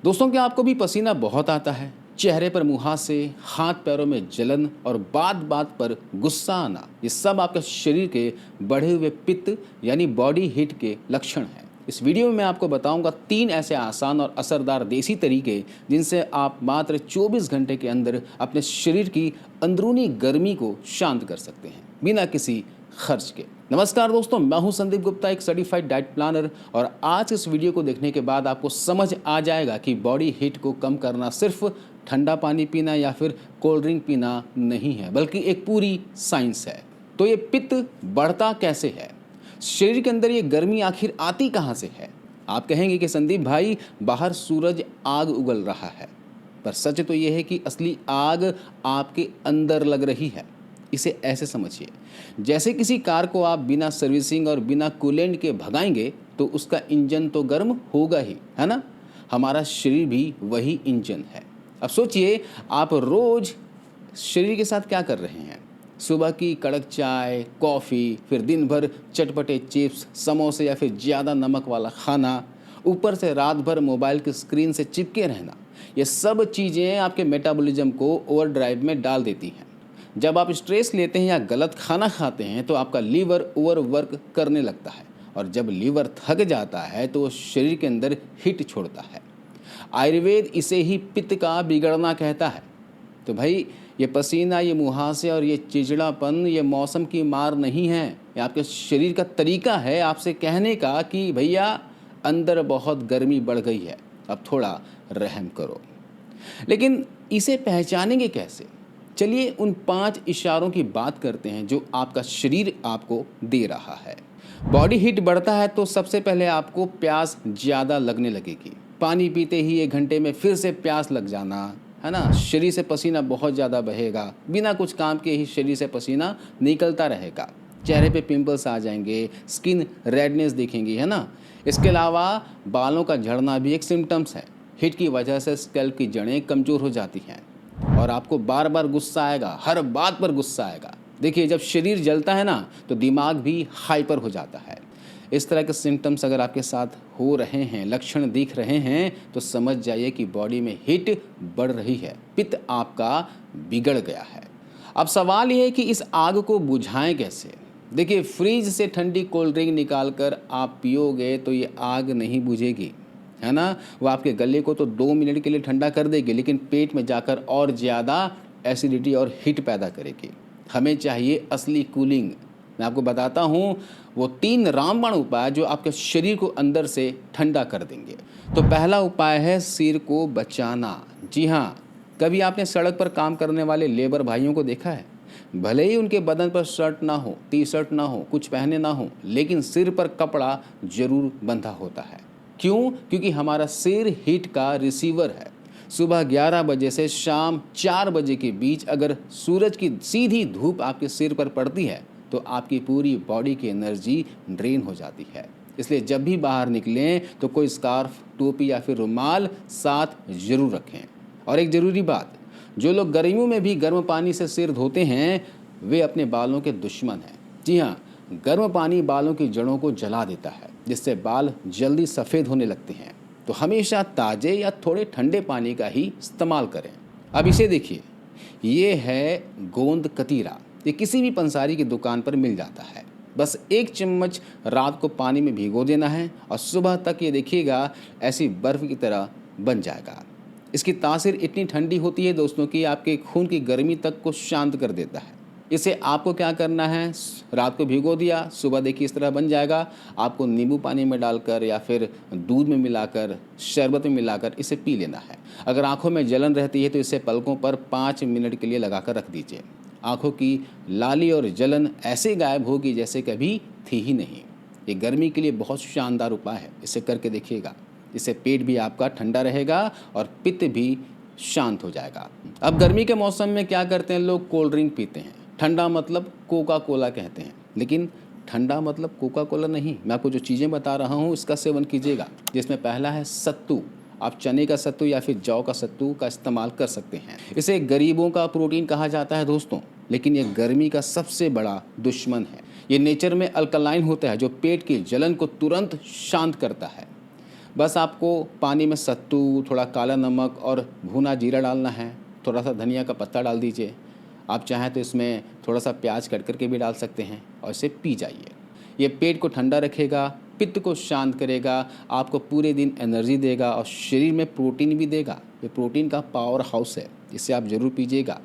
दोस्तों, क्या आपको भी पसीना बहुत आता है? चेहरे पर मुहासे, हाथ पैरों में जलन और बात बात पर गुस्सा आना, ये सब आपके शरीर के बढ़े हुए पित्त यानी बॉडी हीट के लक्षण हैं। इस वीडियो में मैं आपको बताऊंगा 3 ऐसे आसान और असरदार देसी तरीके जिनसे आप मात्र 24 घंटे के अंदर अपने शरीर की अंदरूनी गर्मी को शांत कर सकते हैं बिना किसी खर्च के। नमस्कार दोस्तों, मैं हूं संदीप गुप्ता, एक सर्टिफाइड डाइट प्लानर, और आज इस वीडियो को देखने के बाद आपको समझ आ जाएगा कि बॉडी हीट को कम करना सिर्फ ठंडा पानी पीना या फिर कोल्ड ड्रिंक पीना नहीं है, बल्कि एक पूरी साइंस है। तो ये पित्त बढ़ता कैसे है? शरीर के अंदर ये गर्मी आखिर आती कहाँ से है? आप कहेंगे कि संदीप भाई, बाहर सूरज आग उगल रहा है, पर सच तो ये है कि असली आग आपके अंदर लग रही है। इसे ऐसे समझिए, जैसे किसी कार को आप बिना सर्विसिंग और बिना कूलेंट के भगाएंगे तो उसका इंजन तो गर्म होगा ही, है ना? हमारा शरीर भी वही इंजन है। अब सोचिए, आप रोज शरीर के साथ क्या कर रहे हैं? सुबह की कड़क चाय, कॉफ़ी, फिर दिन भर चटपटे चिप्स, समोसे या फिर ज़्यादा नमक वाला खाना, ऊपर से रात भर मोबाइल की स्क्रीन से चिपके रहना। ये सब चीज़ें आपके मेटाबॉलिज्म को ओवरड्राइव में डाल देती हैं। जब आप स्ट्रेस लेते हैं या गलत खाना खाते हैं तो आपका लीवर ओवरवर्क करने लगता है, और जब लीवर थक जाता है तो वो शरीर के अंदर हीट छोड़ता है। आयुर्वेद इसे ही पित्त का बिगड़ना कहता है। तो भाई, ये पसीना, ये मुहासे और ये चिड़चिड़ापन ये मौसम की मार नहीं है, ये आपके शरीर का तरीका है आपसे कहने का कि भैया, अंदर बहुत गर्मी बढ़ गई है, अब थोड़ा रहम करो। लेकिन इसे पहचानेंगे कैसे? चलिए उन 5 इशारों की बात करते हैं जो आपका शरीर आपको दे रहा है। बॉडी हीट बढ़ता है तो सबसे पहले आपको प्यास ज़्यादा लगने लगेगी। पानी पीते ही 1 घंटे में फिर से प्यास लग जाना, है ना? शरीर से पसीना बहुत ज़्यादा बहेगा, बिना कुछ काम के ही शरीर से पसीना निकलता रहेगा। चेहरे पे पिंपल्स आ जाएंगे, स्किन रेडनेस दिखेंगी, है ना? इसके अलावा बालों का झड़ना भी एक सिम्टम्स है। हीट की वजह से स्कैल्प की जड़ें कमज़ोर हो जाती हैं और आपको बार बार गुस्सा आएगा, हर बात पर गुस्सा आएगा। देखिए, जब शरीर जलता है ना तो दिमाग भी हाइपर हो जाता है। इस तरह के सिम्टम्स अगर आपके साथ हो रहे हैं, लक्षण दिख रहे हैं, तो समझ जाइए कि बॉडी में हीट बढ़ रही है, पित्त आपका बिगड़ गया है। अब सवाल ये है कि इस आग को बुझाएं कैसे? देखिए, फ्रिज से ठंडी कोल्ड ड्रिंक निकाल कर आप पियोगे तो ये आग नहीं बुझेगी, है ना? वो आपके गले को तो 2 मिनट के लिए ठंडा कर देगी, लेकिन पेट में जाकर और ज़्यादा एसिडिटी और हीट पैदा करेगी। हमें चाहिए असली कूलिंग। मैं आपको बताता हूँ वो 3 रामबाण उपाय जो आपके शरीर को अंदर से ठंडा कर देंगे। तो पहला उपाय है सिर को बचाना। जी हाँ, कभी आपने सड़क पर काम करने वाले लेबर भाइयों को देखा है? भले ही उनके बदन पर शर्ट ना हो, टी शर्ट ना हो, कुछ पहने ना हो, लेकिन सिर पर कपड़ा जरूर बंधा होता है। क्यों? क्योंकि हमारा सिर हीट का रिसीवर है। सुबह 11 बजे से शाम 4 बजे के बीच अगर सूरज की सीधी धूप आपके सिर पर पड़ती है तो आपकी पूरी बॉडी की एनर्जी ड्रेन हो जाती है। इसलिए जब भी बाहर निकलें तो कोई स्कार्फ, टोपी या फिर रुमाल साथ जरूर रखें। और एक ज़रूरी बात, जो लोग गर्मियों में भी गर्म पानी से सिर धोते हैं वे अपने बालों के दुश्मन हैं। जी हाँ, गर्म पानी बालों की जड़ों को जला देता है, जिससे बाल जल्दी सफ़ेद होने लगते हैं। तो हमेशा ताज़े या थोड़े ठंडे पानी का ही इस्तेमाल करें। अब इसे देखिए, ये है गोंद कतीरा। ये किसी भी पंसारी की दुकान पर मिल जाता है। बस 1 चम्मच रात को पानी में भिगो देना है और सुबह तक ये देखिएगा ऐसी बर्फ़ की तरह बन जाएगा। इसकी तासीर इतनी ठंडी होती है दोस्तों कि आपके खून की गर्मी तक को शांत कर देता है। इसे आपको क्या करना है, रात को भिगो दिया, सुबह देखिए इस तरह बन जाएगा। आपको नींबू पानी में डालकर या फिर दूध में मिलाकर, शरबत में मिलाकर इसे पी लेना है। अगर आंखों में जलन रहती है तो इसे पलकों पर 5 मिनट के लिए लगाकर रख दीजिए। आंखों की लाली और जलन ऐसे गायब होगी जैसे कभी थी ही नहीं। ये गर्मी के लिए बहुत शानदार उपाय है, इसे करके देखिएगा। इससे पेट भी आपका ठंडा रहेगा और पित्त भी शांत हो जाएगा। अब गर्मी के मौसम में क्या करते हैं लोग? कोल्ड ड्रिंक पीते हैं। ठंडा मतलब कोका कोला कहते हैं, लेकिन ठंडा मतलब कोका कोला नहीं। मैं आपको जो चीज़ें बता रहा हूँ इसका सेवन कीजिएगा, जिसमें पहला है सत्तू। आप चने का सत्तू या फिर जौ का सत्तू का इस्तेमाल कर सकते हैं। इसे गरीबों का प्रोटीन कहा जाता है दोस्तों, लेकिन ये गर्मी का सबसे बड़ा दुश्मन है। ये नेचर में अल्कलाइन होता है जो पेट की जलन को तुरंत शांत करता है। बस आपको पानी में सत्तू, थोड़ा काला नमक और भुना जीरा डालना है, थोड़ा सा धनिया का पत्ता डाल दीजिए। आप चाहें तो इसमें थोड़ा सा प्याज कट करके भी डाल सकते हैं और इसे पी जाइए। ये पेट को ठंडा रखेगा, पित्त को शांत करेगा, आपको पूरे दिन एनर्जी देगा और शरीर में प्रोटीन भी देगा। ये प्रोटीन का पावर हाउस है, इसे आप ज़रूर पीजिएगा।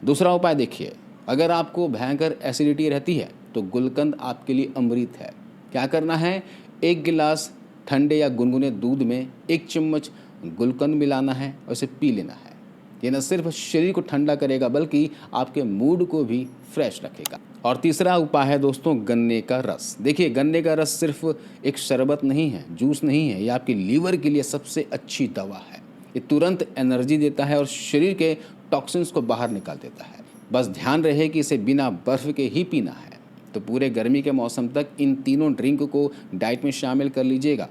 दूसरा उपाय देखिए, अगर आपको भयंकर एसिडिटी रहती है तो गुलकंद आपके लिए अमृत है। क्या करना है, 1 गिलास ठंडे या गुनगुने दूध में 1 चम्मच गुलकंद मिलाना है और इसे पी लेना है। ये न सिर्फ शरीर को ठंडा करेगा बल्कि आपके मूड को भी फ्रेश रखेगा। और तीसरा उपाय है दोस्तों, गन्ने का रस। देखिए, गन्ने का रस सिर्फ एक शरबत नहीं है, जूस नहीं है, ये आपके लीवर के लिए सबसे अच्छी दवा है। ये तुरंत एनर्जी देता है और शरीर के टॉक्सिन्स को बाहर निकाल देता है। बस ध्यान रहे कि इसे बिना बर्फ़ के ही पीना है। तो पूरे गर्मी के मौसम तक इन तीनों ड्रिंक को डाइट में शामिल कर लीजिएगा।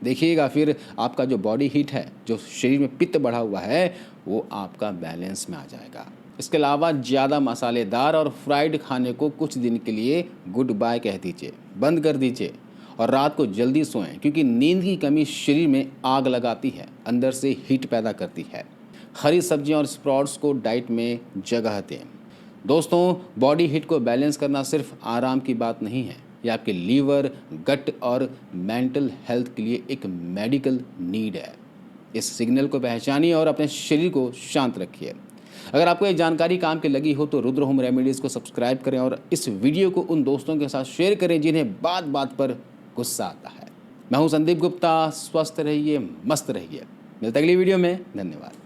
देखिएगा फिर आपका जो बॉडी हीट है, जो शरीर में पित्त बढ़ा हुआ है, वो आपका बैलेंस में आ जाएगा। इसके अलावा ज़्यादा मसालेदार और फ्राइड खाने को कुछ दिन के लिए गुड बाय कह दीजिए, बंद कर दीजिए और रात को जल्दी सोएं, क्योंकि नींद की कमी शरीर में आग लगाती है, अंदर से हीट पैदा करती है। हरी सब्जियां और स्प्राउट्स को डाइट में जगह दें। दोस्तों, बॉडी हीट को बैलेंस करना सिर्फ आराम की बात नहीं है, यह आपके लीवर, गट और मेंटल हेल्थ के लिए एक मेडिकल नीड है। इस सिग्नल को पहचानिए और अपने शरीर को शांत रखिए। अगर आपको ये जानकारी काम की लगी हो तो रुद्र होम रेमेडीज़ को सब्सक्राइब करें और इस वीडियो को उन दोस्तों के साथ शेयर करें जिन्हें बात बात पर गुस्सा आता है। मैं हूँ संदीप गुप्ता, स्वस्थ रहिए, मस्त रहिए। मिलते अगली वीडियो में, धन्यवाद।